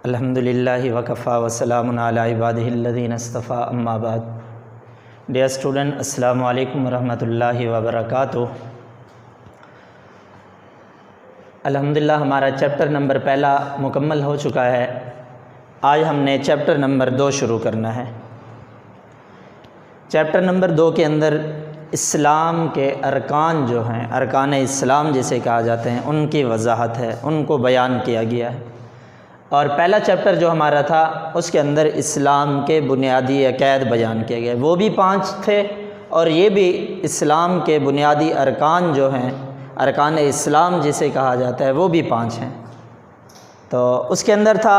Alhamdulillah wa kafa wa salamun ala ibadihi alladhina istafa amma ba'd. Dear student, assalamu alaikum wa rahmatullahi wa barakatuh. الحمدللہ ہمارا chapter number پہلا مکمل ہو چکا ہے. آج ہم نے چیپٹر نمبر 2 شروع کرنا ہے. چیپٹر نمبر 2 کے اندر اسلام کے ارکان جو ہیں، ارکان اسلام جسے کہا جاتے ہیں، ان کی وضاحت ہے، ان کو بیان کیا گیا ہے. اور پہلا چیپٹر جو ہمارا تھا اس کے اندر اسلام کے بنیادی عقائد بیان کیے گئے، وہ بھی 5 تھے، اور یہ بھی اسلام کے بنیادی ارکان جو ہیں، ارکان اسلام جسے کہا جاتا ہے، وہ بھی 5 ہیں. تو اس کے اندر تھا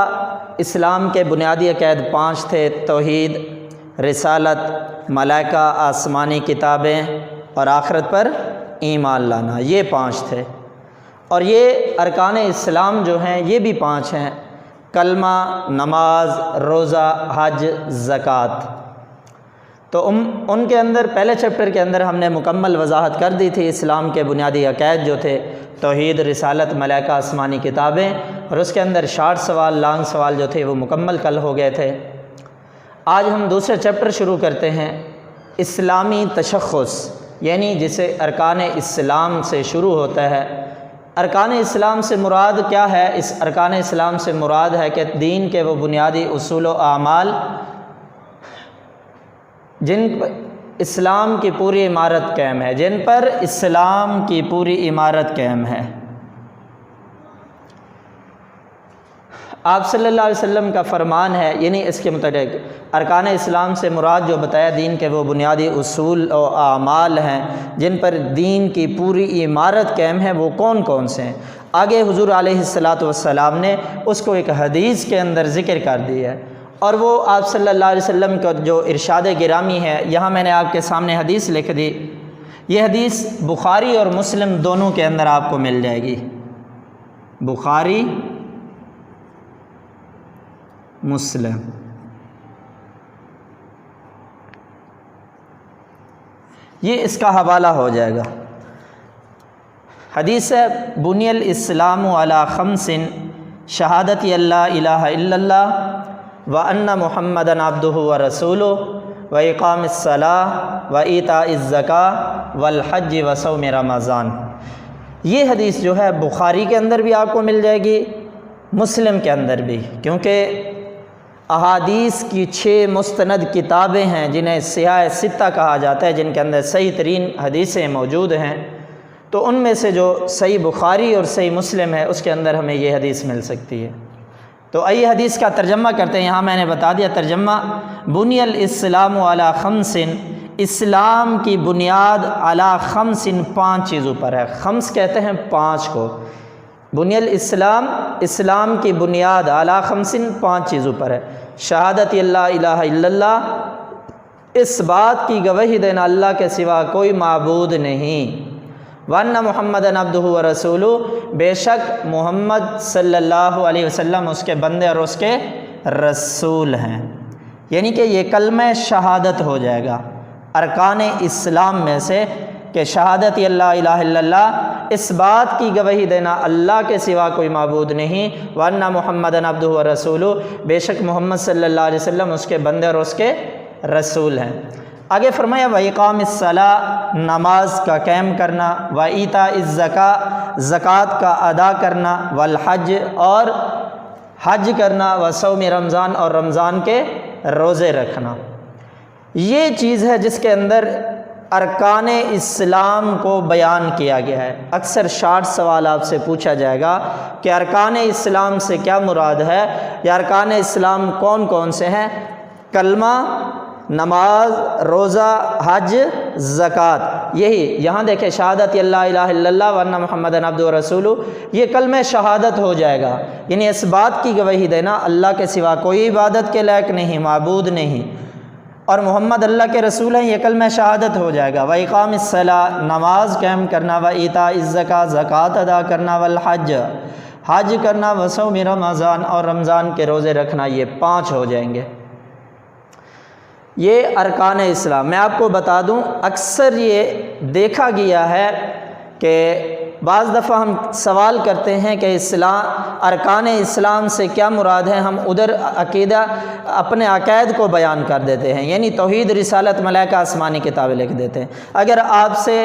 اسلام کے بنیادی عقائد 5 تھے: توحید، رسالت، ملائکہ، آسمانی کتابیں اور آخرت پر ایمان لانا. یہ 5 تھے. اور یہ ارکان اسلام جو ہیں یہ بھی 5 ہیں: کلمہ، نماز، روزہ، حج، زکوٰۃ. تو ان کے اندر پہلے چیپٹر کے اندر ہم نے مکمل وضاحت کر دی تھی اسلام کے بنیادی عقائد جو تھے: توحید، رسالت، ملائکہ، آسمانی کتابیں. اور اس کے اندر شارٹ سوال، لانگ سوال جو تھے وہ مکمل کل ہو گئے تھے. آج ہم دوسرے چیپٹر شروع کرتے ہیں: اسلامی تشخص، یعنی جسے ارکان اسلام سے شروع ہوتا ہے. ارکان اسلام سے مراد کیا ہے؟ اس ارکان اسلام سے مراد ہے کہ دین کے وہ بنیادی اصول و اعمال جن پر اسلام کی پوری عمارت قائم ہے، جن پر اسلام کی پوری عمارت قائم ہے. آپ صلی اللہ علیہ وسلم کا فرمان ہے، یعنی اس کے متعلق ارکان اسلام سے مراد جو بتایا دین کے وہ بنیادی اصول و اعمال ہیں جن پر دین کی پوری عمارت قائم ہے، وہ کون کون سے ہیں. آگے حضور علیہ الصلاۃ نے اس کو ایک حدیث کے اندر ذکر کر دیا ہے، اور وہ آپ صلی اللہ علیہ وسلم کا جو ارشاد گرامی ہے. یہاں میں نے آپ کے سامنے حدیث لکھ دی. یہ حدیث بخاری اور مسلم دونوں کے اندر آپ کو مل جائے گی. بخاری، مسلم. یہ اس کا حوالہ ہو جائے گا. حدیث ہے: بنی الاسلام علی 5: شہادت اللہ الہ الا اللہ وان محمدًا عبدہ ورسولہ واقام الصلاۃ وایتاء الزکاۃ والحج وصوم رمضان. یہ حدیث جو ہے بخاری کے اندر بھی آپ کو مل جائے گی، مسلم کے اندر بھی، کیونکہ احادیث کی 6 مستند کتابیں ہیں جنہیں صحاح 6 کہا جاتا ہے، جن کے اندر صحیح ترین حدیثیں موجود ہیں. تو ان میں سے جو صحیح بخاری اور صحیح مسلم ہے اس کے اندر ہمیں یہ حدیث مل سکتی ہے. تو آئیے حدیث کا ترجمہ کرتے ہیں. یہاں میں نے بتا دیا ترجمہ: بنی الاسلام علی 5: اسلام کی بنیاد علی 5 5 چیزوں پر ہے. 5 کہتے ہیں 5 کو. بنی الاسلام، اسلام کی بنیاد علی 5 5 چیزوں پر ہے. شہادت اللہ الہ الا اللہ، اس بات کی گواہی دینا اللہ کے سوا کوئی معبود نہیں. وان محمدًا عبدہ ورسولہ، بے شک محمد صلی اللہ علیہ وسلم اس کے بندے اور اس کے رسول ہیں. یعنی کہ یہ کلمہ شہادت ہو جائے گا ارکان اسلام میں سے کہ شہادت اللہ الہ الا اللہ، اس بات کی گواہی دینا اللہ کے سوا کوئی معبود نہیں. وان محمدًا عبدہ ورسولہ، بے شک محمد صلی اللہ علیہ وسلم اس کے بندے اور اس کے رسول ہیں. آگے فرمایا: وَإِقَامِ الصَّلَاةِ، نماز کا قائم کرنا، وَإِيتَاءِ الزَّكَاةِ، زکوٰۃ کا ادا کرنا، وَالْحَجِّ، اور حج کرنا، وَصَوْمِ رمضان، اور رمضان کے روزے رکھنا. یہ چیز ہے جس کے اندر ارکان اسلام کو بیان کیا گیا ہے. اکثر شارٹ سوال آپ سے پوچھا جائے گا کہ ارکان اسلام سے کیا مراد ہے، یا ارکان اسلام کون کون سے ہیں؟ کلمہ، نماز، روزہ، حج، زکوٰۃ. یہی یہاں دیکھیں: شہادت اللہ الہ الا اللہ وان محمدًا عبدہ ورسولہ. یہ کلمہ شہادت ہو جائے گا، یعنی اس بات کی گواہی دینا اللہ کے سوا کوئی عبادت کے لائق نہیں، معبود نہیں، اور محمد اللہ کے رسول ہیں. یہ کلمہ شہادت ہو جائے گا. وَإِقَامِ الصَّلَاةِ، نماز قائم کرنا، وَإِيتَاءِ الزَّكَاةِ، زکوٰۃ ادا کرنا، وَالْحَجِّ، حج کرنا، وَصَوْمِ رمضان، اور رمضان کے روزے رکھنا. یہ 5 ہو جائیں گے. یہ ارکان اسلام. میں آپ کو بتا دوں، اکثر یہ دیکھا گیا ہے کہ بعض دفعہ ہم سوال کرتے ہیں کہ ارکان اسلام سے کیا مراد ہے، ہم ادھر عقیدہ اپنے عقائد کو بیان کر دیتے ہیں، یعنی توحید، رسالت، ملائکہ، آسمانی کتابیں لکھ دیتے ہیں۔ اگر آپ سے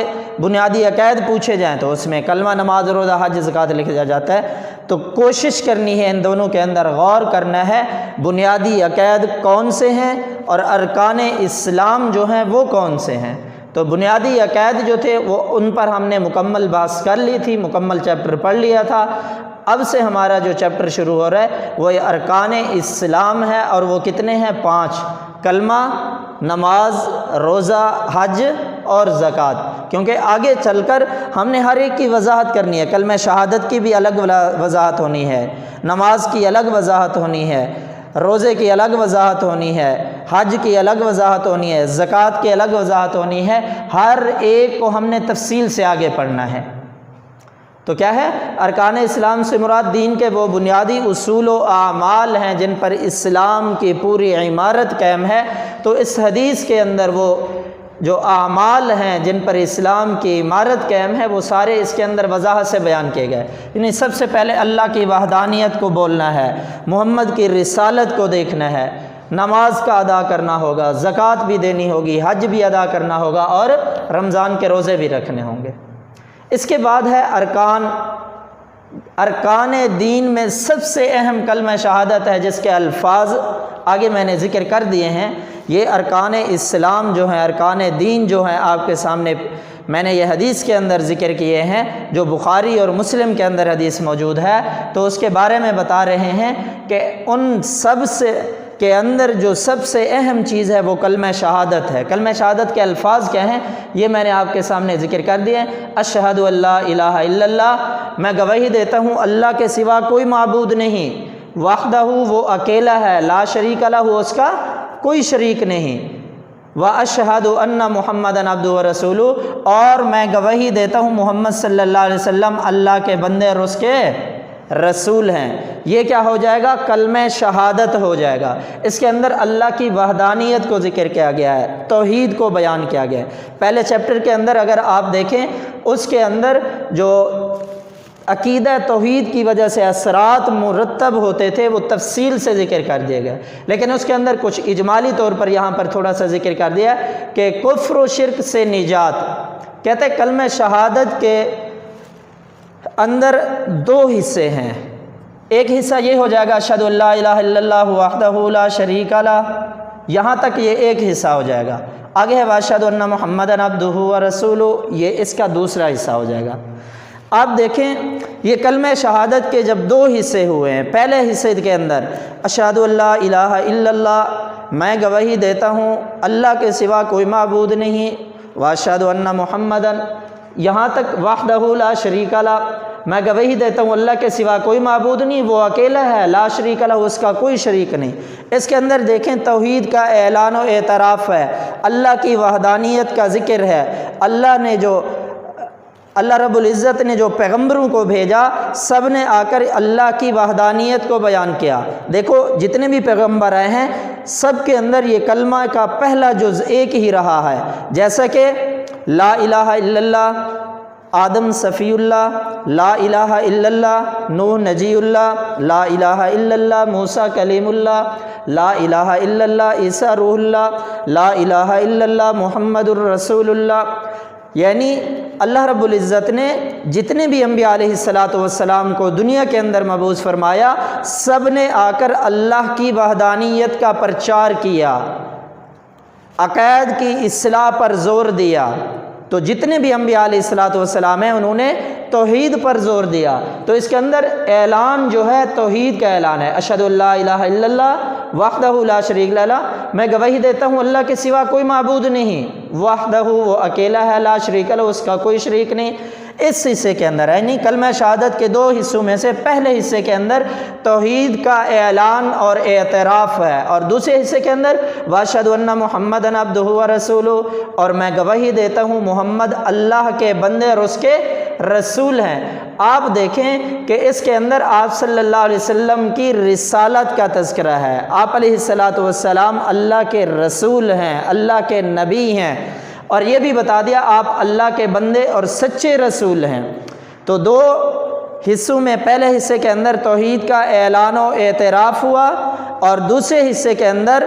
بنیادی عقائد پوچھے جائیں تو اس میں کلمہ، نماز، روزہ، حج، زکوٰۃ لکھا جاتا ہے، تو کوشش کرنی ہے ان دونوں کے اندر غور کرنا ہے بنیادی عقائد کون سے ہیں اور ارکان اسلام جو ہیں وہ کون سے ہیں۔ تو بنیادی عقائد جو تھے وہ ان پر ہم نے مکمل بحث کر لی تھی، مکمل چیپٹر پڑھ لیا تھا۔ اب سے ہمارا جو چیپٹر شروع ہو رہا ہے وہ ارکان اسلام ہے، اور وہ کتنے ہیں؟ 5: کلمہ، نماز، روزہ، حج اور زکوٰۃ۔ کیونکہ آگے چل کر ہم نے ہر ایک کی وضاحت کرنی ہے، کلمہ شہادت کی بھی الگ وضاحت ہونی ہے، نماز کی الگ وضاحت ہونی ہے، روزے کی الگ وضاحت ہونی ہے، حج کی الگ وضاحت ہونی ہے، زکوٰۃ کی الگ وضاحت ہونی ہے، ہر ایک کو ہم نے تفصیل سے آگے پڑھنا ہے۔ تو کیا ہے؟ ارکان اسلام سے مراد دین کے وہ بنیادی اصول و اعمال ہیں جن پر اسلام کی پوری عمارت قائم ہے۔ تو اس حدیث کے اندر وہ جو اعمال ہیں جن پر اسلام کی عمارت قائم ہے وہ سارے اس کے اندر وضاحت سے بیان کیے گئے۔ یعنی سب سے پہلے اللہ کی وحدانیت کو بولنا ہے، محمد کی رسالت کو دیکھنا ہے، نماز کا ادا کرنا ہوگا، زکوٰۃ بھی دینی ہوگی، حج بھی ادا کرنا ہوگا، اور رمضان کے روزے بھی رکھنے ہوں گے۔ اس کے بعد ہے ارکان دین میں سب سے اہم کلمہ شہادت ہے، جس کے الفاظ آگے میں نے ذکر کر دیے ہیں۔ یہ ارکان اسلام جو ہیں، ارکان دین جو ہیں، آپ کے سامنے میں نے یہ حدیث کے اندر ذکر کیے ہیں، جو بخاری اور مسلم کے اندر حدیث موجود ہے، تو اس کے بارے میں بتا رہے ہیں کہ ان سب سے کے اندر جو سب سے اہم چیز ہے وہ کلمہ شہادت ہے۔ کلمہ شہادت کے الفاظ کیا ہیں یہ میں نے آپ کے سامنے ذکر کر دیے۔ اشہد ان لا الہ الا اللہ، میں گواہی دیتا ہوں اللہ کے سوا کوئی معبود نہیں، وحدہ، وہ اکیلا ہے، لا شریک لہ، اس کا کوئی شریک نہیں، واشہد ان محمدً عبدہ ورسولہ، اور میں گواہی دیتا ہوں محمد صلی اللہ علیہ وسلم اللہ کے بندے اور اس کے رسول ہیں۔ یہ کیا ہو جائے گا؟ کلمہ شہادت ہو جائے گا۔ اس کے اندر اللہ کی وحدانیت کو ذکر کیا گیا ہے، توحید کو بیان کیا گیا ہے۔ پہلے چیپٹر کے اندر اگر آپ دیکھیں، اس کے اندر جو عقیدہ توحید کی وجہ سے اثرات مرتب ہوتے تھے وہ تفصیل سے ذکر کر دیے گئے، لیکن اس کے اندر کچھ اجمالی طور پر یہاں پر تھوڑا سا ذکر کر دیا کہ کفر و شرک سے نجات۔ کہتے ہیں کلمہ شہادت کے اندر 2 حصے ہیں۔ ایک حصہ یہ ہو جائے گا اشہد ان لا الہ الا اللہ وحدہ لا شریک لہ، یہاں تک یہ ایک حصہ ہو جائے گا۔ آگے ہے واشہد ان محمدً عبدہ ورسولہ، یہ اس کا دوسرا حصہ ہو جائے گا۔ آپ دیکھیں یہ کلمہ شہادت کے جب 2 حصے ہوئے ہیں، پہلے حصے کے اندر اشہد ان لا الہ الا اللہ، میں گواہی دیتا ہوں اللہ کے سوا کوئی معبود نہیں، واشہد ان محمدً، یہاں تک وحدہ لا شریک لہ، میں گواہی دیتا ہوں اللہ کے سوا کوئی معبود نہیں، وہ اکیلا ہے، لا شریک لہ، اس کا کوئی شریک نہیں۔ اس کے اندر دیکھیں توحید کا اعلان و اعتراف ہے، اللہ کی وحدانیت کا ذکر ہے، اللہ رب العزت نے جو پیغمبروں کو بھیجا سب نے آ کر اللہ کی وحدانیت کو بیان کیا۔ دیکھو جتنے بھی پیغمبر آئے ہیں سب کے اندر یہ کلمہ کا پہلا جز ایک ہی رہا ہے، جیسا کہ لا الہ الا اللہ، آدم صفی اللہ، لا الہ الا اللہ، نوح نجی اللہ، لا الہ الا اللہ، موسیٰ کلیم اللہ، لا الہ الا اللہ، عیسیٰ روح اللہ، لا الہ الا اللہ، محمد الرسول اللہ۔ یعنی اللہ رب العزت نے جتنے بھی انبیاء علیہ السلام کو دنیا کے اندر مبعوث فرمایا، سب نے آ کر اللہ کی وحدانیت کا پرچار کیا، عقائد کی اصلاح پر زور دیا۔ تو جتنے بھی انبیاء علیہ السلام ہیں انہوں نے توحید پر زور دیا۔ تو اس کے اندر اعلان جو ہے توحید کا اعلان ہے، اشہد ان لا الہ الا اللہ وحدہ لا شریک لہ، میں گواہی دیتا ہوں اللہ کے سوا کوئی معبود نہیں، وحدہ، وہ اکیلا ہے، لا شریک لہ، اس کا کوئی شریک نہیں۔ اس حصے کے اندر یعنی کلمہ شہادت کے 2 حصوں میں سے پہلے حصے کے اندر توحید کا اعلان اور اعتراف ہے، اور دوسرے حصے کے اندر واشہد ان محمدً عبدہ ورسولہ، اور میں گواہی دیتا ہوں محمد اللہ کے بندے اور اس کے رسول ہیں۔ آپ دیکھیں کہ اس کے اندر آپ صلی اللہ علیہ وسلم کی رسالت کا تذکرہ ہے، آپ علیہ السلام اللہ کے رسول ہیں، اللہ کے نبی ہیں، اور یہ بھی بتا دیا آپ اللہ کے بندے اور سچے رسول ہیں۔ تو دو حصوں میں پہلے حصے کے اندر توحید کا اعلان و اعتراف ہوا، اور دوسرے حصے کے اندر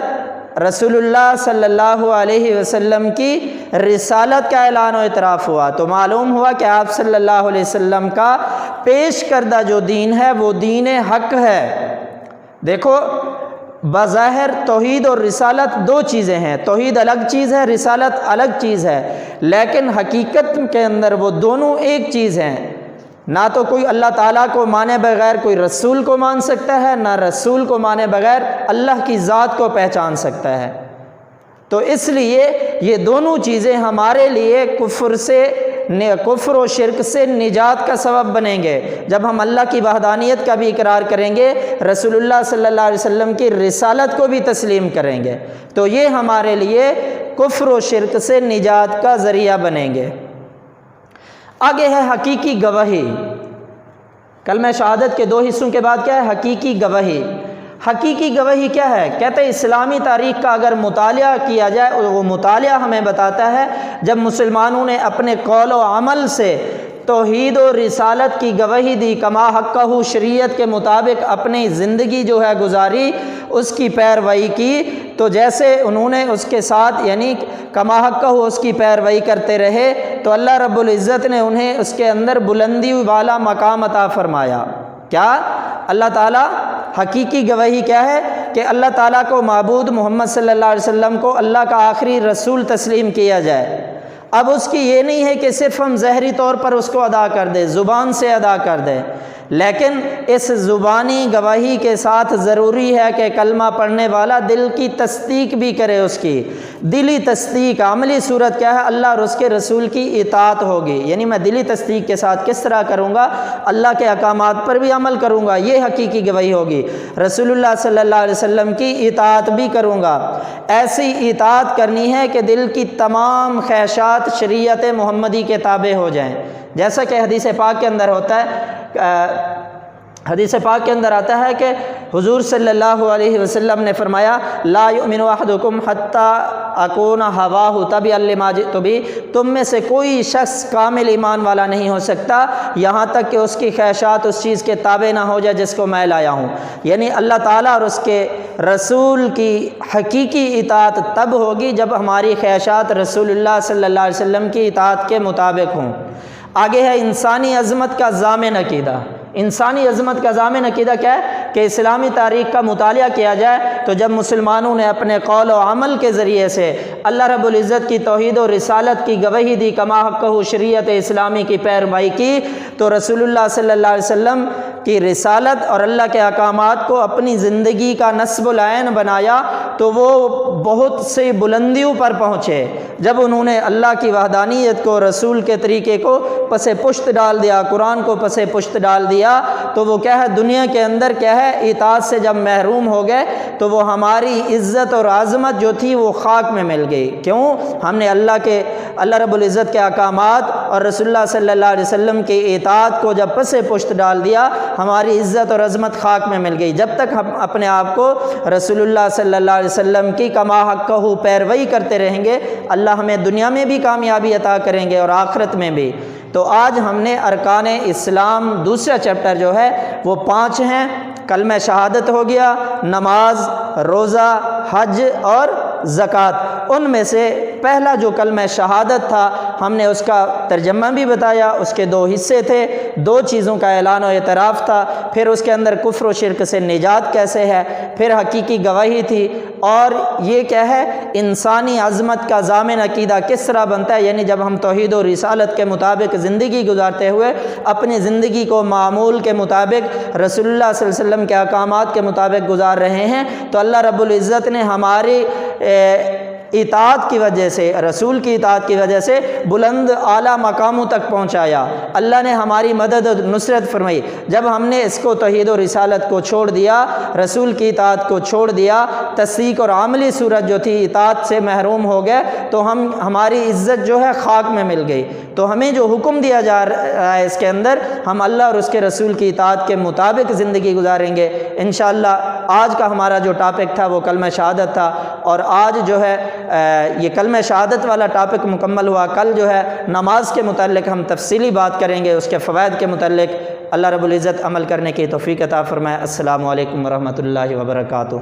رسول اللہ صلی اللہ علیہ وسلم کی رسالت کا اعلان و اعتراف ہوا۔ تو معلوم ہوا کہ آپ صلی اللہ علیہ وسلم کا پیش کردہ جو دین ہے وہ دین حق ہے۔ دیکھو، بظاہر توحید اور رسالت دو چیزیں ہیں، توحید الگ چیز ہے، رسالت الگ چیز ہے، لیکن حقیقت کے اندر وہ دونوں ایک چیز ہیں۔ نہ تو کوئی اللہ تعالیٰ کو مانے بغیر کوئی رسول کو مان سکتا ہے، نہ رسول کو مانے بغیر اللہ کی ذات کو پہچان سکتا ہے۔ تو اس لیے یہ دونوں چیزیں ہمارے لیے کفر و شرک سے نجات کا سبب بنیں گے۔ جب ہم اللہ کی وحدانیت کا بھی اقرار کریں گے، رسول اللہ صلی اللہ علیہ وسلم کی رسالت کو بھی تسلیم کریں گے، تو یہ ہمارے لیے کفر و شرک سے نجات کا ذریعہ بنیں گے۔ آگے ہے حقیقی گواہی۔ کلمہ شہادت کے دو حصوں کے بعد کیا ہے؟ حقیقی گواہی۔ حقیقی گواہی کیا ہے؟ کہتے ہیں اسلامی تاریخ کا اگر مطالعہ کیا جائے، وہ مطالعہ ہمیں بتاتا ہے جب مسلمانوں نے اپنے قول و عمل سے توحید و رسالت کی گواہی دی، کما حقہ شریعت کے مطابق اپنی زندگی جو ہے گزاری، اس کی پیروی کی، تو جیسے انہوں نے اس کے ساتھ یعنی کما حقہ اس کی پیروی کرتے رہے، تو اللہ رب العزت نے انہیں اس کے اندر بلندی والا مقام عطا فرمایا۔ کیا؟ اللہ تعالیٰ حقیقی گواہی کیا ہے؟ کہ اللہ تعالیٰ کو معبود محمد صلی اللہ علیہ وسلم کو اللہ کا آخری رسول تسلیم کیا جائے۔ اب اس کی یہ نہیں ہے کہ صرف ہم ظاہری طور پر اس کو ادا کر دیں، زبان سے ادا کر دیں، لیکن اس زبانی گواہی کے ساتھ ضروری ہے کہ کلمہ پڑھنے والا دل کی تصدیق بھی کرے۔ اس کی دلی تصدیق، عملی صورت کیا ہے؟ اللہ اور اس کے رسول کی اطاعت ہوگی۔ یعنی میں دلی تصدیق کے ساتھ کس طرح کروں گا؟ اللہ کے احکامات پر بھی عمل کروں گا، یہ حقیقی گواہی ہوگی۔ رسول اللہ صلی اللہ علیہ وسلم کی اطاعت بھی کروں گا، ایسی اطاعت کرنی ہے کہ دل کی تمام خواہشات شریعت محمدی کے تابع ہو جائیں، جیسا کہ حدیث پاک کے اندر ہوتا ہے۔ حدیث پاک کے اندر آتا ہے کہ حضور صلی اللہ علیہ وسلم نے فرمایا، لا یؤمن احدکم حتی اکون ہواہ تبعا لما جئت بہ، تم میں سے کوئی شخص کامل ایمان والا نہیں ہو سکتا یہاں تک کہ اس کی خواہشات اس چیز کے تابع نہ ہو جائے جس کو میں لایا ہوں۔ یعنی اللہ تعالیٰ اور اس کے رسول کی حقیقی اطاعت تب ہوگی جب ہماری خواہشات رسول اللہ صلی اللہ علیہ وسلم کی اطاعت کے مطابق ہوں۔ آگے ہے انسانی عظمت کا ضامن عقیدہ۔ انسانی عظمت کا ضامن عقیدہ کیا ہے؟ کہ اسلامی تاریخ کا مطالعہ کیا جائے تو جب مسلمانوں نے اپنے قول و عمل کے ذریعے سے اللہ رب العزت کی توحید و رسالت کی گواہی دی، کما حقہ شریعت اسلامی کی پیروی کی، تو رسول اللہ صلی اللہ علیہ وسلم کی رسالت اور اللہ کے احکامات کو اپنی زندگی کا نصب العین بنایا، تو وہ بہت سی بلندیوں پر پہنچے۔ جب انہوں نے اللہ کی وحدانیت کو، رسول کے طریقے کو پس پشت ڈال دیا، قرآن کو پس پشت ڈال دیا، تو وہ کیا ہے؟ دنیا کے اندر کیا ہے؟ اطاعت سے جب محروم ہو گئے تو وہ ہماری عزت اور عظمت جو تھی وہ خاک میں مل گئی۔ کیوں؟ ہم نے اللہ رب العزت کے احکامات اور رسول اللہ صلی اللہ علیہ وسلم کی اطاعت کو جب پس پشت ڈال دیا، ہماری عزت اور عظمت خاک میں مل گئی۔ جب تک ہم اپنے آپ کو رسول اللہ صلی اللہ علیہ وسلم کی کما حقہ پیروی کرتے رہیں گے، اللہ ہمیں دنیا میں بھی کامیابی عطا کریں گے اور آخرت میں بھی۔ تو آج ہم نے ارکان اسلام دوسرا چیپٹر جو ہے وہ 5 ہیں۔ کلمہ شہادت ہو گیا، نماز، روزہ، حج اور زکوٰۃ۔ ان میں سے پہلا جو کلمہ شہادت تھا ہم نے اس کا ترجمہ بھی بتایا، اس کے 2 حصے تھے، 2 چیزوں کا اعلان و اعتراف تھا، پھر اس کے اندر کفر و شرک سے نجات کیسے ہے، پھر حقیقی گواہی تھی، اور یہ کیا ہے؟ انسانی عظمت کا ضامن عقیدہ کس طرح بنتا ہے، یعنی جب ہم توحید و رسالت کے مطابق زندگی گزارتے ہوئے اپنی زندگی کو معمول کے مطابق رسول اللہ صلی اللہ علیہ وسلم کے احکامات کے مطابق گزار رہے ہیں، تو اللہ رب العزت نے ہماری اطاعت کی وجہ سے، رسول کی اطاعت کی وجہ سے بلند اعلیٰ مقاموں تک پہنچایا۔ اللہ نے ہماری مدد و نصرت فرمائی۔ جب ہم نے اس کو توحید و رسالت کو چھوڑ دیا، رسول کی اطاعت کو چھوڑ دیا، تصدیق اور عملی صورت جو تھی اطاعت سے محروم ہو گئے، تو ہماری عزت جو ہے خاک میں مل گئی۔ تو ہمیں جو حکم دیا جا رہا ہے اس کے اندر، ہم اللہ اور اس کے رسول کی اطاعت کے مطابق زندگی گزاریں گے انشاءاللہ۔ آج کا ہمارا جو ٹاپک تھا وہ کلمہ شہادت تھا، اور آج جو ہے یہ کلمہ شہادت والا ٹاپک مکمل ہوا۔ کل جو ہے نماز کے متعلق ہم تفصیلی بات کریں گے، اس کے فوائد کے متعلق۔ اللہ رب العزت عمل کرنے کی توفیق عطا فرمائے۔ السلام علیکم ورحمۃ اللہ وبرکاتہ۔